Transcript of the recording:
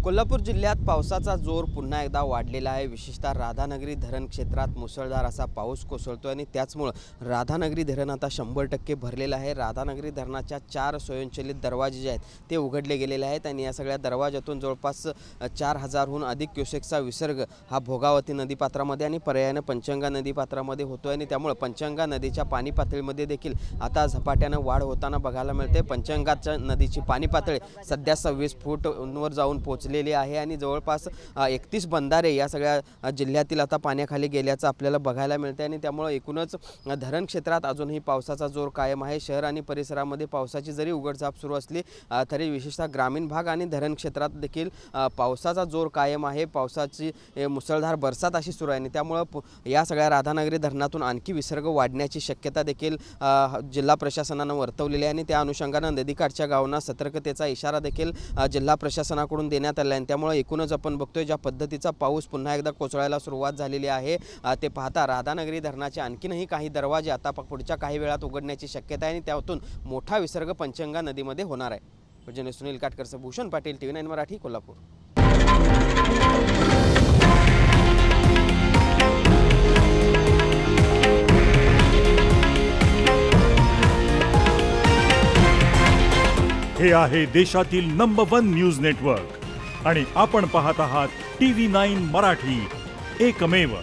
कोल्हापूर जिल्ह्यात पावसाचा जोर पुन्हा एकदा वाढलेला आहे। विशेषतः राधानगरी धरण क्षेत्रात मुसळधार असा पाऊस कोसळतोय आणि त्याचमुळे राधानगरी धरण आता 100% भरलेलं आहे। राधानगरी धरणाच्या 4 स्वयंचलित दरवाजे जे आहेत ते उघडले गेलेले आहेत आणि या सगळ्या दरवाजातून जवळपास 4000हून अधिक क्युसेक्सचा विसर्ग हा भोगावती नदीपात्रामध्ये आणि पर्यायाने पंचगंगा नदीपात्रामध्ये होतोय आणि त्यामुळे पंचगंगा नदीच्या पाणी पातळीमध्ये देखील आता झपाट्याने वाढ होताना बघायला मिळते। पंचगंगा नदीची पाणी पातळी सध्या 26 फूटवर जाऊन पोहोचलेली आहे आणि जवळपास 31 बंधारे या सगळ्या जिल्ह्यातील आता पाण्याखाली गेल्याचं आपल्याला बघायला मिळते आणि त्यामुळे एकूणच धरण क्षेत्रात अजूनही पावसाचा जोर कायम आहे। शहर आणि परिसरामध्ये पावसाची जरी उघडझाप सुरू असली तरी विशेषतः ग्रामीण भाग आणि धरण क्षेत्रात देखील पावसाचा जोर कायम आहे। पावसाची मुसळधार बरसात अशी सुरू आहे आणि त्यामुळे या सगळ्या राधानगरी धरणातून आणखी विसर्ग वाढण्याची शक्यता देखील जिल्हा प्रशासनाने वर्तवलेली आहे आणि त्या अनुषंगाने नदीकाठच्या गावांना सतर्कतेचा इशारा देखील जिल्हा प्रशासनाकडून देण्यात आला आहे। त्यामुळे एकूणच आपण बघतोय ज्या पद्धतीचा पाऊस पुन्हा एकदा कोसळायला सुरुवात झालेली आहे ते पाहता राधानगरी धरणाचे आणखीनही काही दरवाजे आता पुढच्या काही वेळात उघडण्याची शक्यता आहे आणि त्यातून मोठा विसर्ग पंचगंगा नदीमध्ये होणार आहे। सुनील काटकरसह भूषण पाटील, TV9 मराठी, कोल्हापूर। हे आहे देशातील नंबर 1 न्यूज नेटवर्क आणि आपण पाहत आहात TV9 मराठी, एकमेव।